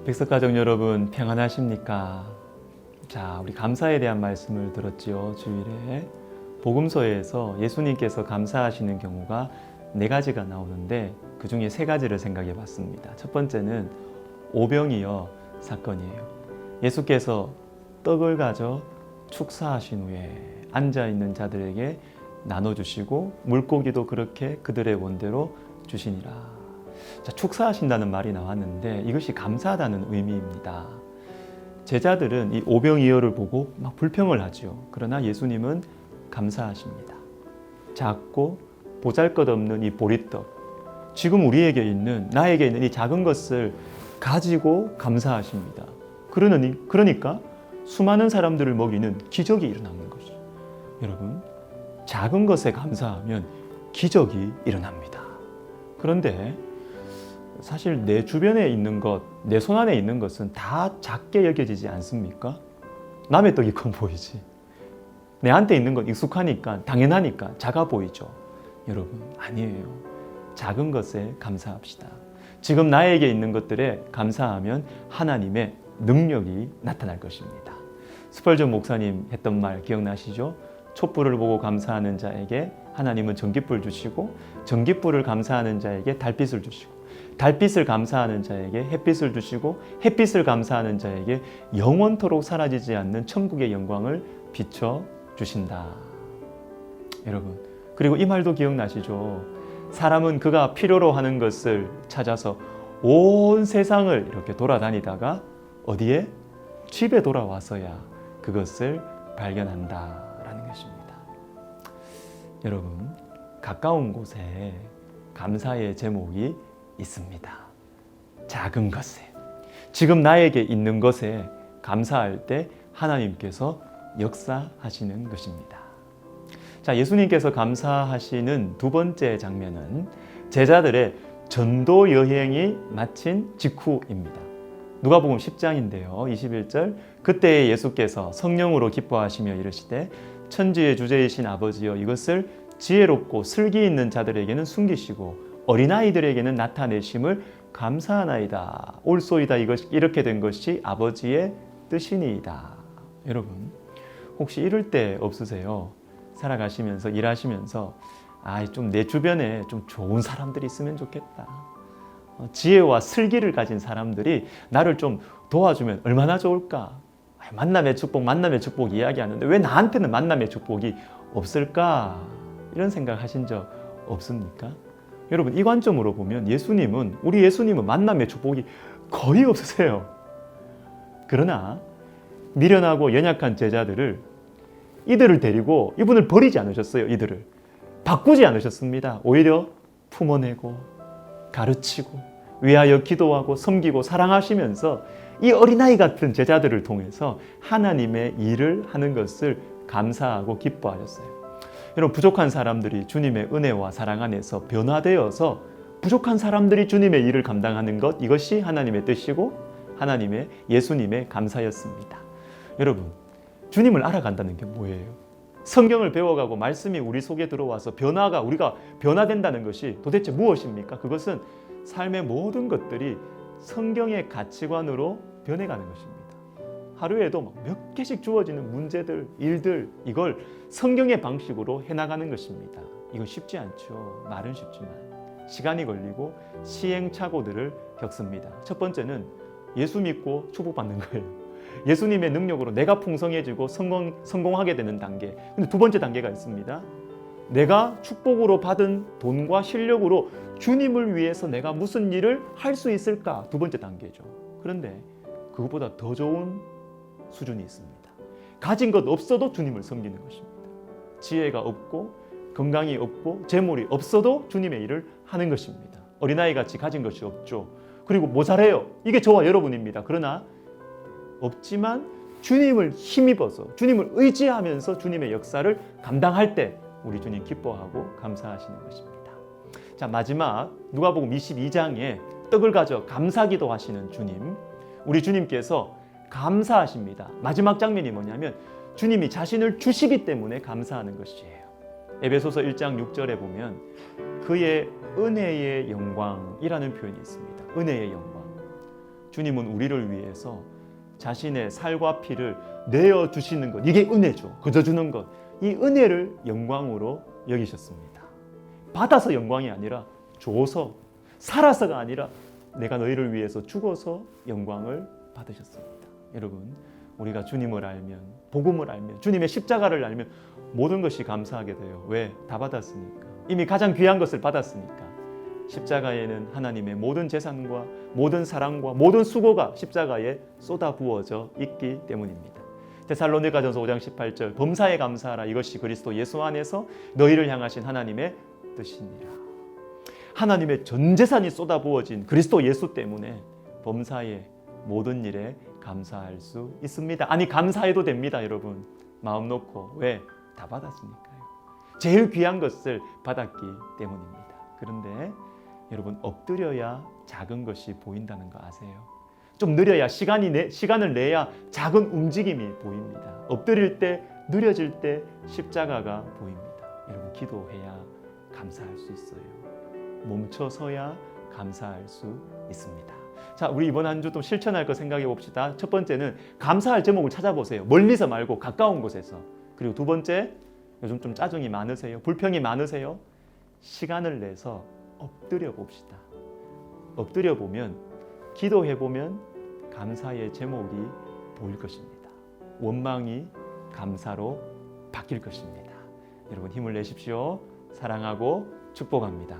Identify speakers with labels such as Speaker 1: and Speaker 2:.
Speaker 1: 백석가족 여러분 평안하십니까? 자, 우리 감사에 대한 말씀을 들었지요. 주일에 복음서에서 예수님께서 감사하시는 경우가 4가지가 나오는데 그 중에 3가지를 생각해 봤습니다. 첫 번째는 오병이어 사건이에요. 예수께서 떡을 가져 축사하신 후에 앉아있는 자들에게 나눠주시고 물고기도 그렇게 그들의 원대로 주시니라. 자, 축사하신다는 말이 나왔는데 이것이 감사하다는 의미입니다. 제자들은 이 오병이어를 보고 막 불평을 하죠. 그러나 예수님은 감사하십니다. 작고 보잘것없는 이 보리떡, 지금 우리에게 있는, 나에게 있는 이 작은 것을 가지고 감사하십니다. 그러니까 수많은 사람들을 먹이는 기적이 일어나는 것이죠. 여러분, 작은 것에 감사하면 기적이 일어납니다. 그런데 사실 내 주변에 있는 것, 내 손 안에 있는 것은 다 작게 여겨지지 않습니까? 남의 떡이 커 보이지. 내한테 있는 건 익숙하니까, 당연하니까 작아 보이죠. 여러분, 아니에요. 작은 것에 감사합시다. 지금 나에게 있는 것들에 감사하면 하나님의 능력이 나타날 것입니다. 스펄전 목사님 했던 말 기억나시죠? 촛불을 보고 감사하는 자에게 하나님은 전깃불 주시고, 전깃불을 감사하는 자에게 달빛을 주시고, 달빛을 감사하는 자에게 햇빛을 주시고, 햇빛을 감사하는 자에게 영원토록 사라지지 않는 천국의 영광을 비춰 주신다. 여러분, 그리고 이 말도 기억나시죠? 사람은 그가 필요로 하는 것을 찾아서 온 세상을 이렇게 돌아다니다가 어디에? 집에 돌아와서야 그것을 발견한다라는 것입니다. 여러분, 가까운 곳에 감사의 제목이 있습니다. 작은 것에, 지금 나에게 있는 것에 감사할 때 하나님께서 역사하시는 것입니다. 자, 예수님께서 감사하시는 두 번째 장면은 제자들의 전도 여행이 마친 직후입니다. 누가복음 10장인데요. 21절, 그때 예수께서 성령으로 기뻐하시며 이르시되 천지의 주제이신 아버지여, 이것을 지혜롭고 슬기 있는 자들에게는 숨기시고 어린아이들에게는 나타내심을 감사하나이다. 옳소이다. 이렇게 된 것이 아버지의 뜻이니이다. 여러분, 혹시 이럴 때 없으세요? 살아가시면서, 일하시면서 좀 내 주변에 좀 좋은 사람들이 있으면 좋겠다. 지혜와 슬기를 가진 사람들이 나를 좀 도와주면 얼마나 좋을까? 만남의 축복 이야기하는데 왜 나한테는 만남의 축복이 없을까? 이런 생각 하신 적 없습니까? 여러분, 이 관점으로 보면 우리 예수님은 만남의 축복이 거의 없으세요. 그러나 미련하고 연약한 제자들을, 이들을 데리고 이분을 버리지 않으셨어요. 이들을 바꾸지 않으셨습니다. 오히려 품어내고 가르치고 위하여 기도하고 섬기고 사랑하시면서 이 어린아이 같은 제자들을 통해서 하나님의 일을 하는 것을 감사하고 기뻐하셨어요. 여러분, 부족한 사람들이 주님의 은혜와 사랑 안에서 변화되어서 부족한 사람들이 주님의 일을 감당하는 것, 이것이 하나님의 뜻이고 예수님의 감사였습니다. 여러분, 주님을 알아간다는 게 뭐예요? 성경을 배워가고 말씀이 우리 속에 들어와서 우리가 변화된다는 것이 도대체 무엇입니까? 그것은 삶의 모든 것들이 성경의 가치관으로 변해가는 것입니다. 하루에도 몇 개씩 주어지는 문제들, 일들, 이걸 성경의 방식으로 해나가는 것입니다. 이건 쉽지 않죠. 말은 쉽지만 시간이 걸리고 시행착오들을 겪습니다. 첫 번째는 예수 믿고 축복받는 거예요. 예수님의 능력으로 내가 풍성해지고 성공하게 되는 단계. 근데 두 번째 단계가 있습니다. 내가 축복으로 받은 돈과 실력으로 주님을 위해서 내가 무슨 일을 할 수 있을까? 두 번째 단계죠. 그런데 그것보다 더 좋은 수준이 있습니다. 가진 것 없어도 주님을 섬기는 것입니다. 지혜가 없고 건강이 없고 재물이 없어도 주님의 일을 하는 것입니다. 어린아이같이 가진 것이 없죠. 그리고 모자라요. 이게 저와 여러분입니다. 그러나 없지만 주님을 힘입어서, 주님을 의지하면서 주님의 역사를 감당할 때 우리 주님 기뻐하고 감사하시는 것입니다. 자, 마지막 누가복음 22장에 떡을 가져 감사기도 하시는 주님, 우리 주님께서 감사하십니다. 마지막 장면이 뭐냐면 주님이 자신을 주시기 때문에 감사하는 것이에요. 에베소서 1장 6절에 보면 그의 은혜의 영광이라는 표현이 있습니다. 은혜의 영광. 주님은 우리를 위해서 자신의 살과 피를 내어 주시는 것, 이게 은혜죠. 그저 주는 것, 이 은혜를 영광으로 여기셨습니다. 받아서 영광이 아니라 줘서, 살아서가 아니라 내가 너희를 위해서 죽어서 영광을 받으셨습니다. 여러분, 우리가 주님을 알면, 복음을 알면, 주님의 십자가를 알면 모든 것이 감사하게 돼요. 왜? 다 받았으니까. 이미 가장 귀한 것을 받았으니까. 십자가에는 하나님의 모든 재산과 모든 사랑과 모든 수고가 십자가에 쏟아 부어져 있기 때문입니다. 데살로니가전서 5장 18절, 범사에 감사하라. 이것이 그리스도 예수 안에서 너희를 향하신 하나님의 뜻이니라. 하나님의 전 재산이 쏟아 부어진 그리스도 예수 때문에 범사에 모든 일에 감사할 수 있습니다. 아니, 감사해도 됩니다, 여러분. 마음 놓고. 왜? 다 받았으니까요. 제일 귀한 것을 받았기 때문입니다. 그런데 여러분, 엎드려야 작은 것이 보인다는 거 아세요? 좀 느려야, 시간을 내야 작은 움직임이 보입니다. 엎드릴 때, 느려질 때 십자가가 보입니다. 여러분, 기도해야 감사할 수 있어요. 멈춰서야 감사할 수 있습니다. 자, 우리 이번 한 주 또 실천할 거 생각해 봅시다. 첫 번째는 감사할 제목을 찾아보세요. 멀리서 말고 가까운 곳에서. 그리고 두 번째, 요즘 좀 짜증이 많으세요? 불평이 많으세요? 시간을 내서 엎드려 봅시다. 엎드려 보면, 기도해 보면 감사의 제목이 보일 것입니다. 원망이 감사로 바뀔 것입니다. 여러분, 힘을 내십시오. 사랑하고 축복합니다.